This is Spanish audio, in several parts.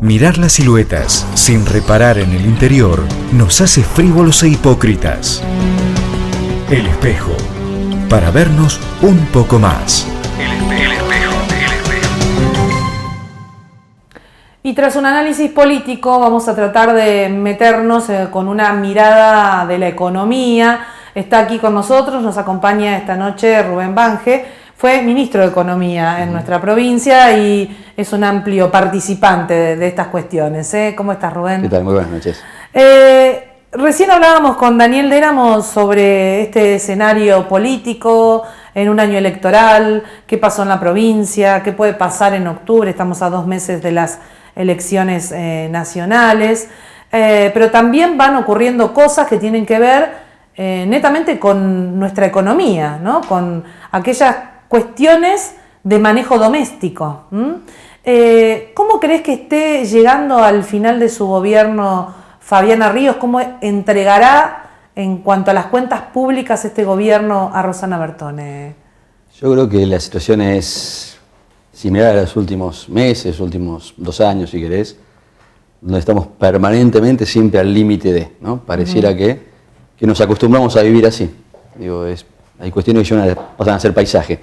Mirar las siluetas sin reparar en el interior nos hace frívolos e hipócritas. El espejo, para vernos un poco más. El espejo. Y tras un análisis político vamos a tratar de meternos con una mirada de la economía. Está aquí con nosotros, nos acompaña esta noche Rubén Bange. Fue ministro de Economía en nuestra provincia y es un amplio participante de estas cuestiones. ¿Cómo estás, Rubén? ¿Qué tal? Muy buenas noches. Recién hablábamos con Daniel Déramos sobre este escenario político en un año electoral, qué pasó en la provincia, qué puede pasar en octubre, estamos a 2 meses de las elecciones nacionales, pero también van ocurriendo cosas que tienen que ver netamente con nuestra economía, ¿no? Con aquellas cuestiones de manejo doméstico. ¿Cómo crees que esté llegando al final de su gobierno Fabiana Ríos? ¿Cómo entregará en cuanto a las cuentas públicas este gobierno a Rosana Bertone? Yo creo que la situación es similar a los últimos meses, últimos 2 años, si querés, donde estamos permanentemente siempre al límite de, ¿no? Pareciera que nos acostumbramos a vivir así. Digo, hay cuestiones que pasan a ser paisaje.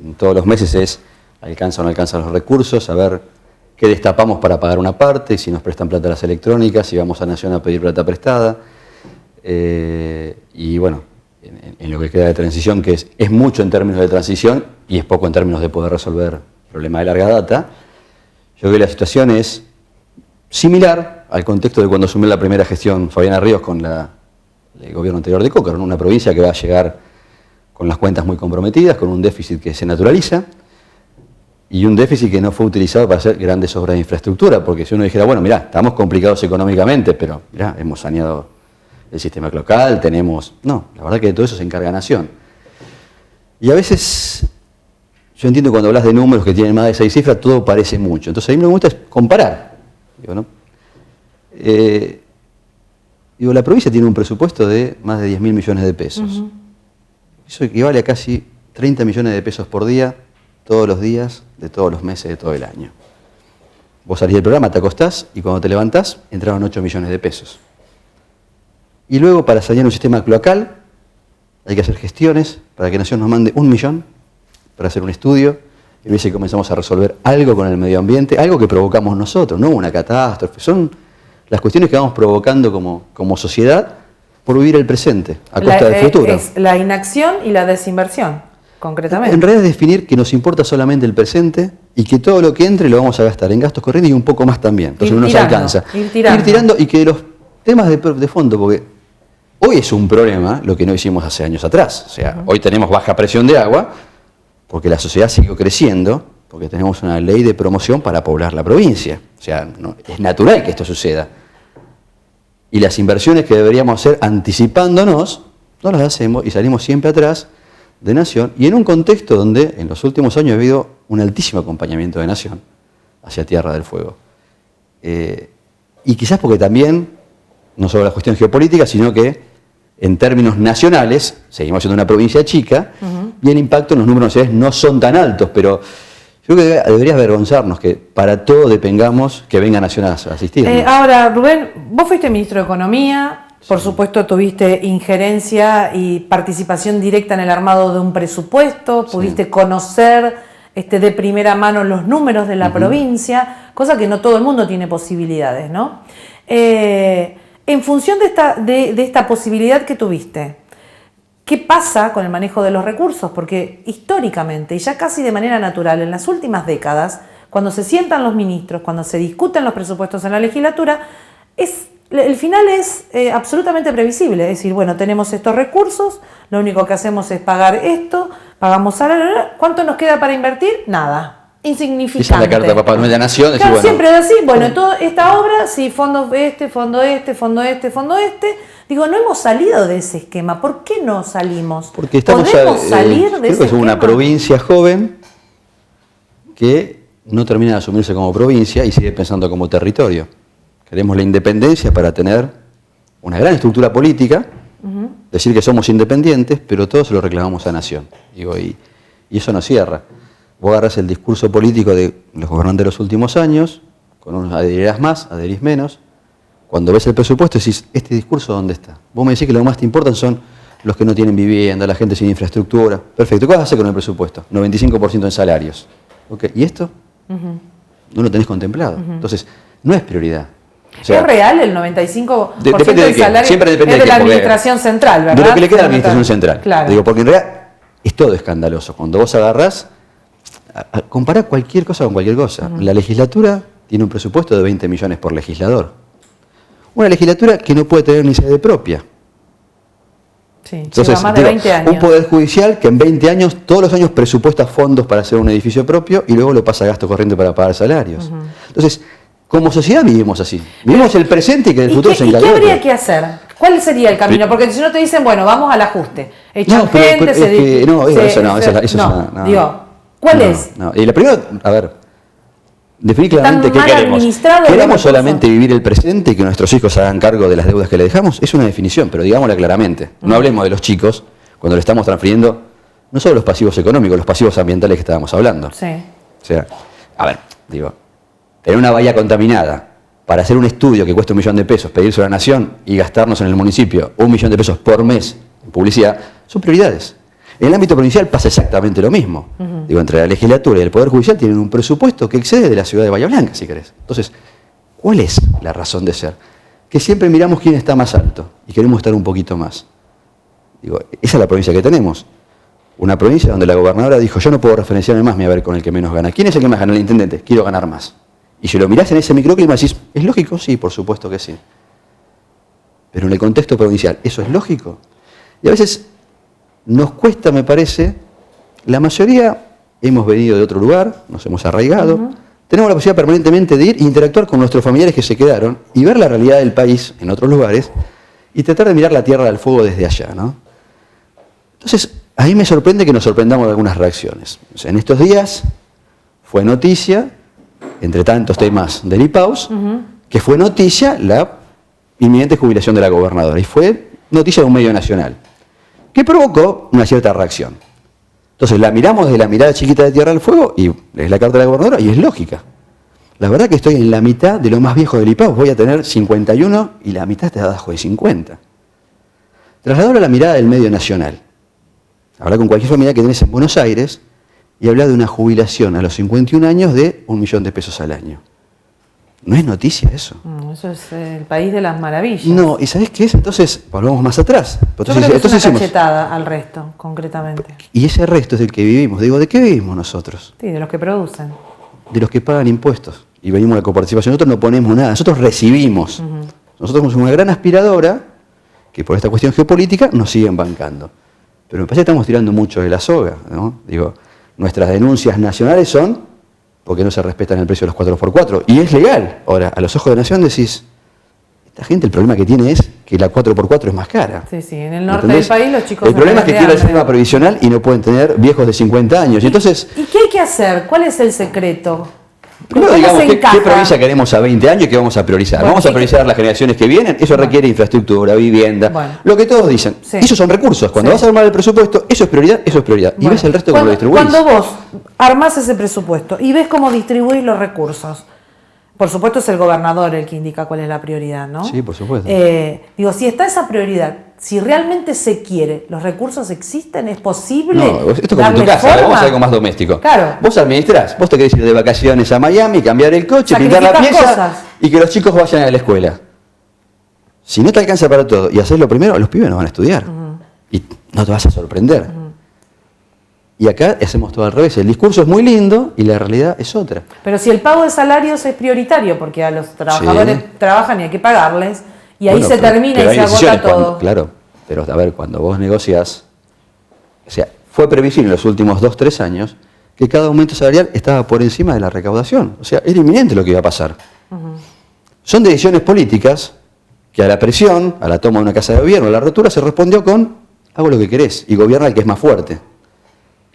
En todos los meses es alcanza o no alcanzan los recursos, a ver qué destapamos para pagar una parte, si nos prestan plata las electrónicas, si vamos a Nación a pedir plata prestada. Y bueno, en lo que queda de transición, que es mucho en términos de transición y es poco en términos de poder resolver problemas de larga data, yo creo que la situación es similar al contexto de cuando asumió la primera gestión Fabiana Ríos con el gobierno anterior de Cócaro, una provincia que va a llegar con las cuentas muy comprometidas, con un déficit que se naturaliza y un déficit que no fue utilizado para hacer grandes obras de infraestructura, porque si uno dijera, bueno, mirá, estamos complicados económicamente, pero mirá, hemos saneado el sistema local, no, la verdad que de todo eso se encarga Nación. Y a veces, yo entiendo cuando hablas de números que tienen más de 6 cifras, todo parece mucho. Entonces a mí me gusta es comparar. Digo, ¿no? La provincia tiene un presupuesto de más de 10.000 millones de pesos. Eso equivale a casi 30 millones de pesos por día, todos los días, de todos los meses, de todo el año. Vos salís del programa, te acostás y cuando te levantás, entraron 8 millones de pesos. Y luego, para sanear un sistema cloacal, hay que hacer gestiones para que Nación nos mande 1 millón para hacer un estudio y ver si comenzamos a resolver algo con el medio ambiente, algo que provocamos nosotros, no una catástrofe. Son las cuestiones que vamos provocando como sociedad por vivir el presente, a costa del futuro. Es la inacción y la desinversión, concretamente. En realidad es definir que nos importa solamente el presente y que todo lo que entre lo vamos a gastar en gastos corrientes y un poco más también. Entonces no nos alcanza. Ir tirando y que los temas de fondo, porque hoy es un problema lo que no hicimos hace años atrás. O sea, hoy tenemos baja presión de agua porque la sociedad siguió creciendo, porque tenemos una ley de promoción para poblar la provincia. O sea, es natural que esto suceda. Y las inversiones que deberíamos hacer anticipándonos, no las hacemos y salimos siempre atrás de Nación. Y en un contexto donde en los últimos años ha habido un altísimo acompañamiento de Nación hacia Tierra del Fuego. Y quizás porque también, no solo la cuestión geopolítica, sino que en términos nacionales, seguimos siendo una provincia chica, y el impacto en los números nacionales no son tan altos, pero yo creo que debería avergonzarnos que para todo dependamos que venga Nación a asistirnos. Ahora, Rubén, vos fuiste ministro de Economía, por supuesto tuviste injerencia y participación directa en el armado de un presupuesto, pudiste conocer de primera mano los números de la provincia, cosa que no todo el mundo tiene posibilidades, ¿no? En función de esta posibilidad que tuviste, ¿qué pasa con el manejo de los recursos? Porque históricamente, y ya casi de manera natural, en las últimas décadas, cuando se sientan los ministros, cuando se discuten los presupuestos en la legislatura, el final es absolutamente previsible. Es decir, bueno, tenemos estos recursos, lo único que hacemos es pagar esto, pagamos salario, ¿cuánto nos queda para invertir? Nada. Insignificante. Esa es la carta de Papá Noel de la Nación. Claro, bueno, siempre es así. Bueno, toda esta obra, sí, fondo este, fondo este, fondo este, fondo este. Digo, no hemos salido de ese esquema. ¿Por qué no salimos? Porque estamos ¿Podemos salir de ese esquema? Es una provincia joven que no termina de asumirse como provincia y sigue pensando como territorio. Queremos la independencia para tener una gran estructura política, decir que somos independientes, pero todos se lo reclamamos a Nación. Digo, y eso no cierra. Vos agarrás el discurso político de los gobernantes de los últimos años, con unos adherirás más, adherís menos. Cuando ves el presupuesto decís, ¿este discurso dónde está? Vos me decís que lo que más te importan son los que no tienen vivienda, la gente sin infraestructura. Perfecto, ¿qué vas a hacer con el presupuesto? 95% en salarios. Okay. ¿Y esto? No lo tenés contemplado. Entonces, no es prioridad. O sea, ¿es real el 95% depende del salario? Siempre depende de la qué, administración central, ¿verdad? De lo que le queda a la administración central. Claro. Digo, porque en realidad es todo escandaloso. Cuando vos agarrás, compará cualquier cosa con cualquier cosa. La legislatura tiene un presupuesto de 20 millones por legislador. Una legislatura que no puede tener ni sede propia. Sí, entonces, lleva más de 20 años. Un poder judicial que en 20 años, todos los años presupuesta fondos para hacer un edificio propio y luego lo pasa a gasto corriente para pagar salarios. Entonces, como sociedad vivimos así. Vivimos el presente y que en el futuro se encargue. ¿Y qué habría que hacer? ¿Cuál sería el camino? Porque si no te dicen, bueno, vamos al ajuste. Echan gente, digo, ¿cuál es? No. Y la primera, a ver, definir claramente qué queremos. ¿Queremos solamente vivir el presente y que nuestros hijos hagan cargo de las deudas que le dejamos? Es una definición, pero digámosla claramente. No hablemos de los chicos cuando le estamos transfiriendo no solo los pasivos económicos, los pasivos ambientales que estábamos hablando. Sí. O sea, a ver, digo, tener una bahía contaminada para hacer un estudio que cuesta $1 millón, pedirse a la nación y gastarnos en el municipio $1 millón por mes en publicidad, son prioridades. En el ámbito provincial pasa exactamente lo mismo. Digo, entre la legislatura y el Poder Judicial tienen un presupuesto que excede de la ciudad de Bahía Blanca, si querés. Entonces, ¿cuál es la razón de ser? Que siempre miramos quién está más alto y queremos estar un poquito más. Digo, esa es la provincia que tenemos. Una provincia donde la gobernadora dijo, yo no puedo referenciarme más, me voy a ver con el que menos gana. ¿Quién es el que más gana? El intendente. Quiero ganar más. Y si lo mirás en ese microclima decís, ¿es lógico? Sí, por supuesto que sí. Pero en el contexto provincial, ¿eso es lógico? Y a veces nos cuesta, me parece, la mayoría hemos venido de otro lugar, nos hemos arraigado, tenemos la posibilidad permanentemente de ir e interactuar con nuestros familiares que se quedaron y ver la realidad del país en otros lugares y tratar de mirar la tierra del fuego desde allá, ¿no? Entonces, a mí me sorprende que nos sorprendamos de algunas reacciones. O sea, en estos días fue noticia, entre tantos temas del IPAUS, que fue noticia la inminente jubilación de la gobernadora y fue noticia de un medio nacional, que provocó una cierta reacción. Entonces la miramos desde la mirada chiquita de Tierra del Fuego y es la carta de la gobernadora y es lógica. La verdad que estoy en la mitad de lo más viejo del IPAUS, voy a tener 51 y la mitad está abajo de 50. Trasladar a la mirada del medio nacional. Habla con cualquier familia que tenés en Buenos Aires y habla de una jubilación a los 51 años de $1 millón al año. ¿No es noticia eso? Eso es el país de las maravillas. No, ¿y sabés qué es? Entonces, volvamos más atrás. Yo creo que es una cachetada al resto, concretamente. Y ese resto es del que vivimos. Digo, ¿de qué vivimos nosotros? Sí, de los que producen. De los que pagan impuestos. Y venimos a la coparticipación. Nosotros no ponemos nada, nosotros recibimos. Nosotros somos una gran aspiradora que por esta cuestión geopolítica nos siguen bancando. Pero me parece que estamos tirando mucho de la soga, ¿no? Digo, nuestras denuncias nacionales son porque no se respetan el precio de los 4x4. Y es legal. Ahora, a los ojos de la nación decís, esta gente el problema que tiene es que la 4x4 es más cara. Sí, sí, en el norte del país los chicos... El problema es que quieren el sistema previsional y no pueden tener viejos de 50 años. Entonces, ¿y qué hay que hacer? ¿Cuál es el secreto? Primero digamos, ¿qué provincia queremos a 20 años y qué vamos a priorizar? Bueno, vamos a priorizar las generaciones que vienen, eso requiere infraestructura, vivienda, lo que todos dicen. Esos son recursos. Cuando vas a armar el presupuesto, eso es prioridad, eso es prioridad. Y ves el resto cómo lo distribuís. Cuando vos armás ese presupuesto y ves cómo distribuís los recursos, por supuesto es el gobernador el que indica cuál es la prioridad, ¿no? Sí, por supuesto. Digo, si está esa prioridad, si realmente se quiere, ¿los recursos existen? ¿Es posible? No, esto es como en tu casa, vamos a algo más doméstico. Claro. Vos administrás, vos te querés ir de vacaciones a Miami, cambiar el coche, pintar la pieza y que los chicos vayan a la escuela. Si no te alcanza para todo y haces lo primero, los pibes no van a estudiar. Y no te vas a sorprender. Y acá hacemos todo al revés. El discurso es muy lindo y la realidad es otra. Pero si el pago de salarios es prioritario, porque a los trabajadores trabajan y hay que pagarles, y ahí se termina y se agota todo. Claro, pero a ver, cuando vos negociás, o sea, fue previsible en los últimos 2-3 años que cada aumento salarial estaba por encima de la recaudación. O sea, era inminente lo que iba a pasar. Son decisiones políticas que a la presión, a la toma de una casa de gobierno, a la rotura, se respondió con hago lo que querés y gobierna el que es más fuerte.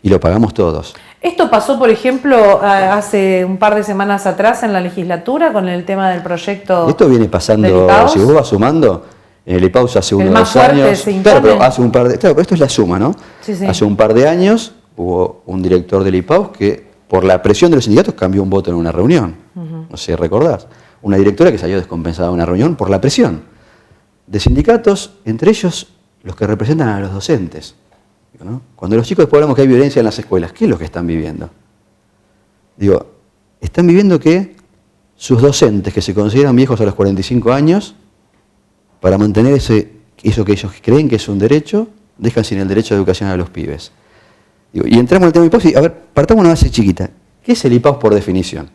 Y lo pagamos todos. Esto pasó, por ejemplo, hace un par de semanas atrás en la legislatura con el tema del proyecto. Esto viene pasando, si vos vas sumando, en el IPAUS hace unos años. Claro, pero hace un par de. Claro, pero esto es la suma, ¿no? Sí, sí. Hace un par de años hubo un director del IPAUS que, por la presión de los sindicatos, cambió un voto en una reunión. no sé, recordás, una directora que salió descompensada de una reunión por la presión de sindicatos, entre ellos los que representan a los docentes. ¿No? Cuando los chicos después hablamos que hay violencia en las escuelas, ¿qué es lo que están viviendo? Digo, están viviendo que sus docentes, que se consideran viejos a los 45 años, para mantener eso que ellos creen que es un derecho, dejan sin el derecho de educación a los pibes. Digo, y entramos en el tema del IPAUS y, a ver, partamos una base chiquita. ¿Qué es el IPAUS por definición?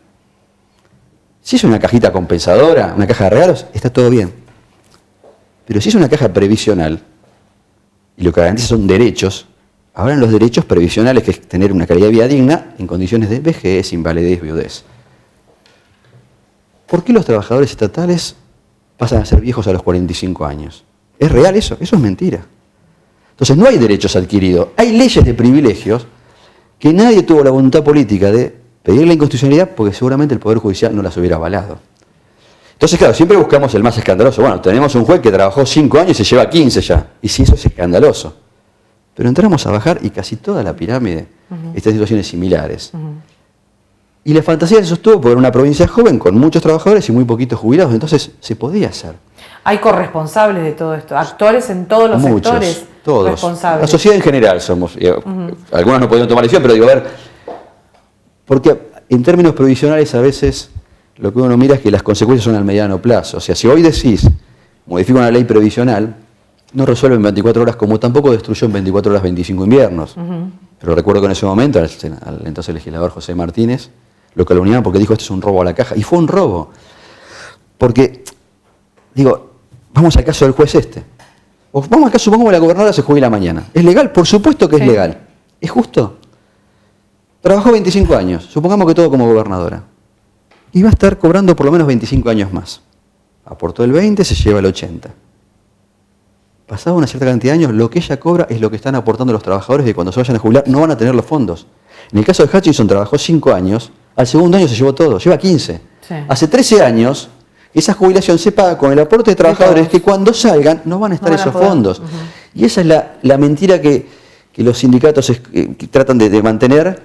Si es una cajita compensadora, una caja de regalos, está todo bien. Pero si es una caja previsional, y lo que garantiza son derechos, hablan los derechos previsionales, que es tener una calidad de vida digna en condiciones de vejez, invalidez, viudez. ¿Por qué los trabajadores estatales pasan a ser viejos a los 45 años? ¿Es real eso? Eso es mentira. Entonces no hay derechos adquiridos, hay leyes de privilegios que nadie tuvo la voluntad política de pedir la inconstitucionalidad porque seguramente el Poder Judicial no las hubiera avalado. Entonces, claro, siempre buscamos el más escandaloso. Bueno, tenemos un juez que trabajó 5 años y se lleva 15 ya. Y sí, eso es escandaloso. Pero entramos a bajar y casi toda la pirámide está en situaciones similares. Y la fantasía se sostuvo porque era una provincia joven con muchos trabajadores y muy poquitos jubilados. Entonces, se podía hacer. Hay corresponsables de todo esto, actores en todos los sectores. Todos. Responsables. La sociedad en general somos. Algunos no podían tomar decisión, pero digo, a ver, porque en términos provisionales a veces lo que uno mira es que las consecuencias son al mediano plazo. O sea, si hoy decís, modifica una ley previsional, no resuelve en 24 horas, como tampoco destruyó en 24 horas 25 inviernos. Pero recuerdo que en ese momento, al entonces legislador José Martínez, lo calumniaban porque dijo, esto es un robo a la caja. Y fue un robo. Porque, digo, vamos al caso del juez este. O vamos al caso, supongamos que la gobernadora se jubila mañana. ¿Es legal? Por supuesto que es legal. ¿Es justo? Trabajó 25 años, supongamos que todo como gobernadora. Y va a estar cobrando por lo menos 25 años más. Aportó el 20, se lleva el 80. Pasada una cierta cantidad de años, lo que ella cobra es lo que están aportando los trabajadores que cuando se vayan a jubilar no van a tener los fondos. En el caso de Hutchinson trabajó 5 años, al segundo año se llevó todo, lleva 15. Sí. Hace 13 años, esa jubilación se paga con el aporte de trabajadores que cuando salgan no van a estar esos fondos. Y esa es la mentira que los sindicatos que tratan de mantener.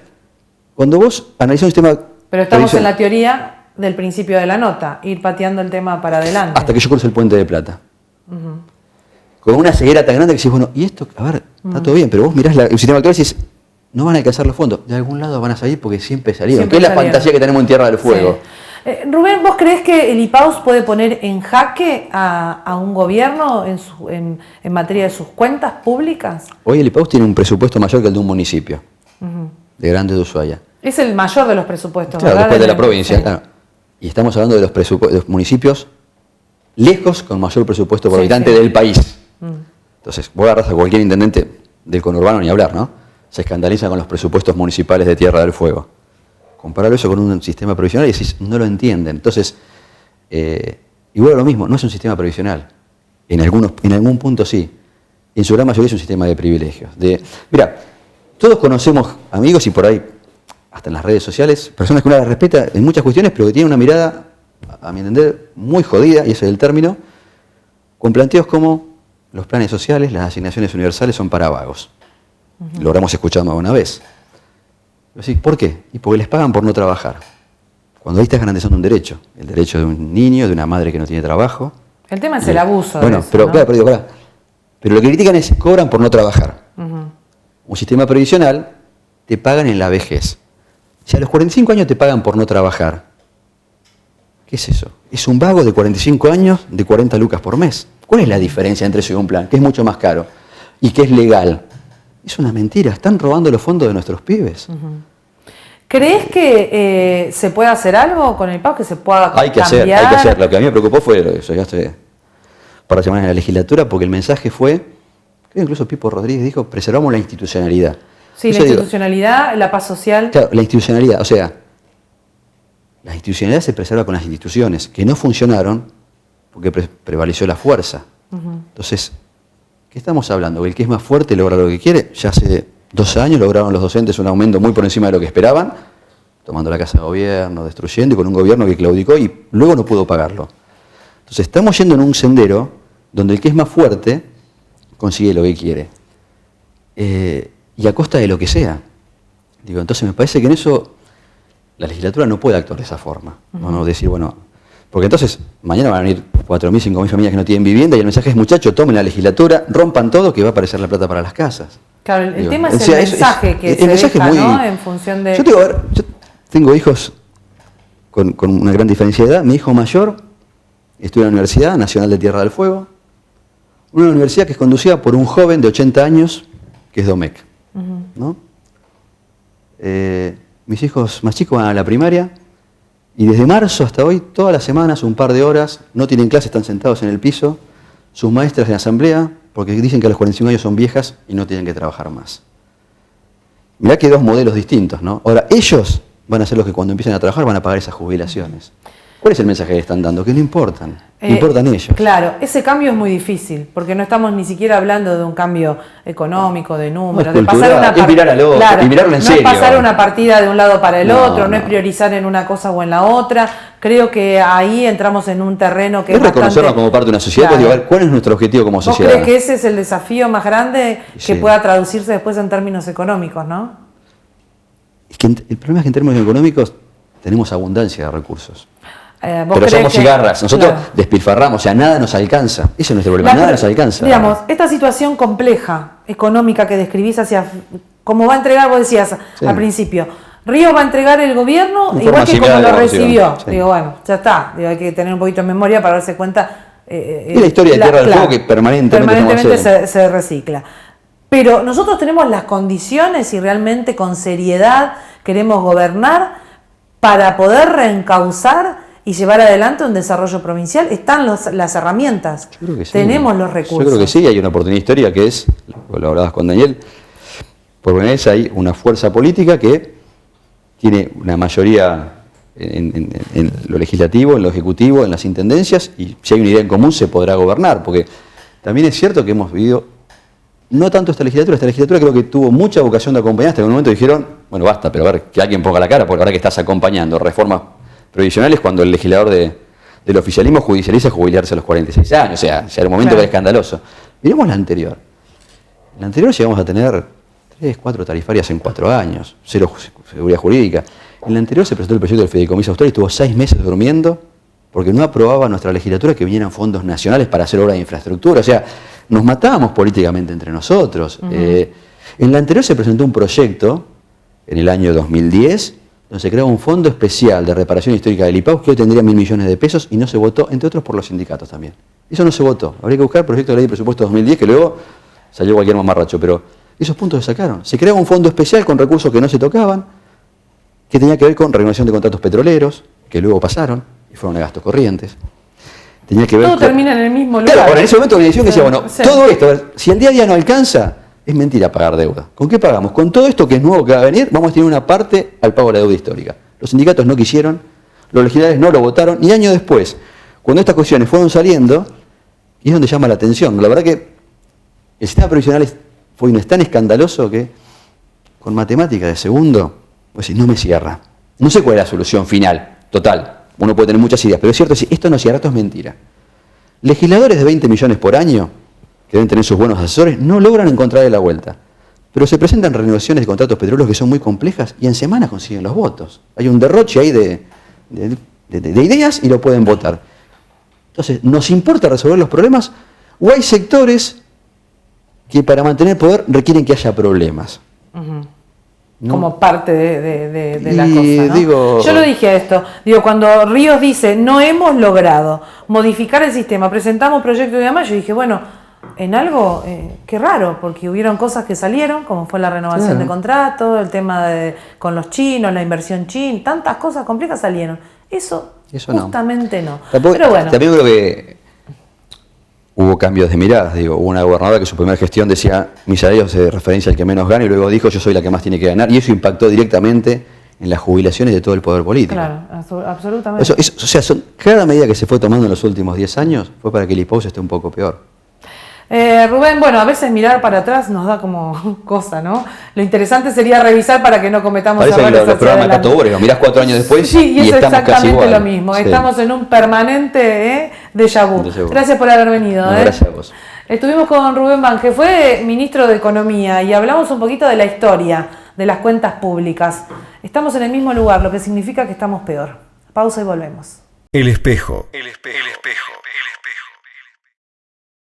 Cuando vos analizás un sistema... Pero estamos en la teoría del principio de la nota, ir pateando el tema para adelante. Hasta que yo cruce el Puente de Plata. Con una ceguera tan grande que decís, bueno, y esto, a ver, está todo bien, pero vos mirás el sistema actual y decís, no van a alcanzar los fondos. De algún lado van a salir porque siempre salieron. ¿Qué es la fantasía que tenemos en Tierra del Fuego? Sí. Rubén, ¿vos creés que el IPAUS puede poner en jaque a un gobierno en materia de sus cuentas públicas? Hoy el IPAUS tiene un presupuesto mayor que el de un municipio, de Grande de Ushuaia. Es el mayor de los presupuestos, claro, ¿verdad? Después de la provincia, claro. Y estamos hablando de los municipios lejos con mayor presupuesto por habitante del país. Entonces, vos agarrás a cualquier intendente del conurbano, ni hablar, ¿no? Se escandaliza con los presupuestos municipales de Tierra del Fuego. Compararlo eso con un sistema previsional y decís, no lo entienden. Entonces, igual lo mismo, no es un sistema previsional. En algún punto sí. En su gran mayoría es un sistema de privilegios. Mira, todos conocemos amigos y por ahí, hasta en las redes sociales, personas que uno las respeta en muchas cuestiones, pero que tienen una mirada, a mi entender, muy jodida, y ese es el término, con planteos como los planes sociales, las asignaciones universales son para vagos. Lo habremos escuchado más de una vez. ¿Por qué? Y porque les pagan por no trabajar. Cuando ahí estás garantizando un derecho. El derecho de un niño, de una madre que no tiene trabajo. El tema es el abuso. Bueno, de eso, pero ¿no? claro, pero lo que critican es cobran por no trabajar. Un sistema previsional te pagan en la vejez. Si a los 45 años te pagan por no trabajar, ¿qué es eso? Es un vago de 45 años de 40 lucas por mes. ¿Cuál es la diferencia entre eso y un plan? Que es mucho más caro y que es legal. Es una mentira, están robando los fondos de nuestros pibes. ¿Crees que se puede hacer algo con el IPAUS, que se pueda cambiar? Hay que hacer. Lo que a mí me preocupó fue eso, ya estoy para semanas en la legislatura, porque el mensaje fue, creo que incluso Pipo Rodríguez dijo, preservamos la institucionalidad. Sí, la institucionalidad, la paz social. Claro, la institucionalidad, o sea, la institucionalidad se preserva con las instituciones, que no funcionaron porque prevaleció la fuerza. Entonces, ¿qué estamos hablando? El que es más fuerte logra lo que quiere. Ya hace 2 años lograron los docentes un aumento muy por encima de lo que esperaban, tomando la casa de gobierno, destruyendo, y con un gobierno que claudicó y luego no pudo pagarlo. Entonces, estamos yendo en un sendero donde el que es más fuerte consigue lo que quiere. Y a costa de lo que sea. Entonces me parece que en eso la legislatura no puede actuar de esa forma. No decir, bueno, porque entonces mañana van a venir 4.000, 5.000 familias que no tienen vivienda y el mensaje es, muchachos, tomen la legislatura, rompan todo que va a aparecer la plata para las casas. Claro, el tema es el mensaje que se deja, ¿no? En función de... Yo tengo hijos con una gran diferencia de edad. Mi hijo mayor estudia en la Universidad Nacional de Tierra del Fuego, una universidad que es conducida por un joven de 80 años que es Domecq, ¿no? Mis hijos más chicos van a la primaria y desde marzo hasta hoy, todas las semanas, un par de horas, no tienen clase, están sentados en el piso, sus maestras en asamblea, porque dicen que a los 45 años son viejas y no tienen que trabajar más. Mirá que dos modelos distintos, ¿no? Ahora, ellos van a ser los que cuando empiecen a trabajar van a pagar esas jubilaciones. ¿Cuál es el mensaje que están dando? Que no importan, importan ellos. Claro, ese cambio es muy difícil, porque no estamos ni siquiera hablando de un cambio económico, de números, de pasar una partida. Es mirar al otro, y mirarlo en serio. No es pasar una partida de un lado para el otro, no es priorizar en una cosa o en la otra. Creo que ahí entramos en un terreno que es reconocernos como parte de una sociedad, claro. Digo, a ver, ¿cuál es nuestro objetivo como sociedad? ¿Vos crees que ese es el desafío más grande que pueda traducirse después en términos económicos, no? Es que el problema es que en términos económicos tenemos abundancia de recursos. Pero somos cigarras, nosotros despilfarramos, o sea, nada nos alcanza. Ese es nuestro problema, nada nos alcanza. Digamos, esta situación compleja, económica que describís como va a entregar, vos decías al principio, Ríos va a entregar el gobierno igual que como lo recibió. Sí. Digo, bueno, ya está, hay que tener un poquito de memoria para darse cuenta. Y la historia de Tierra del Fuego que permanentemente se recicla. Pero nosotros tenemos las condiciones y realmente con seriedad queremos gobernar para poder reencauzar y llevar adelante un desarrollo provincial. Están las herramientas, yo creo que sí. Tenemos los recursos. Yo creo que sí, hay una oportunidad histórica que es, lo hablabas con Daniel, por primera vez hay una fuerza política que tiene una mayoría en lo legislativo, en lo ejecutivo, en las intendencias, y si hay una idea en común se podrá gobernar, porque también es cierto que hemos vivido, no tanto esta legislatura creo que tuvo mucha vocación de acompañar, hasta que en un momento dijeron, bueno, basta, pero a ver, que alguien ponga la cara, porque ahora que estás acompañando reformas provisionales cuando el legislador del oficialismo judicializa jubilarse a los 46 años, o sea el momento que es escandaloso. Miremos la anterior. En la anterior llegamos a tener 3, 4 tarifarias en 4 años, 0 seguridad jurídica. En la anterior se presentó el proyecto del Fideicomiso Austral y estuvo 6 meses durmiendo porque no aprobaba nuestra legislatura que vinieran fondos nacionales para hacer obras de infraestructura. O sea, nos matábamos políticamente entre nosotros. En la anterior se presentó un proyecto, en el año 2010, donde se creó un fondo especial de reparación histórica del IPAU que hoy tendría 1.000 millones de pesos y no se votó, entre otros por los sindicatos también. Eso no se votó. Habría que buscar el proyecto de ley de presupuesto 2010 que luego salió cualquier mamarracho, pero esos puntos se sacaron. Se creó un fondo especial con recursos que no se tocaban, que tenía que ver con renovación de contratos petroleros, que luego pasaron y fueron a gastos corrientes. Tenía que ver todo termina en el mismo lugar. Claro, en ese momento la dirección que decía, bueno, todo esto, a ver, si el día a día no alcanza, es mentira pagar deuda. ¿Con qué pagamos? Con todo esto que es nuevo que va a venir, vamos a tener una parte al pago de la deuda histórica. Los sindicatos no quisieron, los legisladores no lo votaron, y años después, cuando estas cuestiones fueron saliendo, y es donde llama la atención. La verdad que el sistema previsional es tan escandaloso que con matemática de segundo, pues no me cierra. No sé cuál es la solución final, total. Uno puede tener muchas ideas, pero es cierto, si esto no cierra, esto es mentira. Legisladores de 20 millones por año, que deben tener sus buenos asesores, no logran encontrarle la vuelta. Pero se presentan renovaciones de contratos petroleros que son muy complejas y en semanas consiguen los votos. Hay un derroche ahí de ideas y lo pueden votar. Entonces, ¿nos importa resolver los problemas o hay sectores que para mantener poder requieren que haya problemas? ¿No? Como parte de la cosa, ¿no? Yo lo dije esto, cuando Ríos dice, no hemos logrado modificar el sistema, presentamos proyecto de demás, yo dije, bueno, en algo, qué raro, porque hubieron cosas que salieron, como fue la renovación de contratos, el tema con los chinos, la inversión china, tantas cosas complejas salieron. Eso justamente no. Pero bueno. También creo que hubo cambios de miradas, hubo una gobernadora que su primera gestión decía, mis salarios se referencia al que menos gana, y luego dijo, yo soy la que más tiene que ganar, y eso impactó directamente en las jubilaciones de todo el poder político. Claro, absolutamente. Cada medida que se fue tomando en los últimos 10 años fue para que el IPAU esté un poco peor. Rubén, bueno, a veces mirar para atrás nos da como cosa, ¿no? Lo interesante sería revisar para que no cometamos errores. Los programas Catobores, mirás 4 años después y eso estamos casi igual. Lo mismo. Sí. Estamos en un permanente déjà vu. Gracias por haber venido. Gracias a vos. Estuvimos con Rubén Bange, fue ministro de Economía y hablamos un poquito de la historia de las cuentas públicas. Estamos en el mismo lugar, lo que significa que estamos peor. Pausa y volvemos. El espejo. El espejo. El espejo.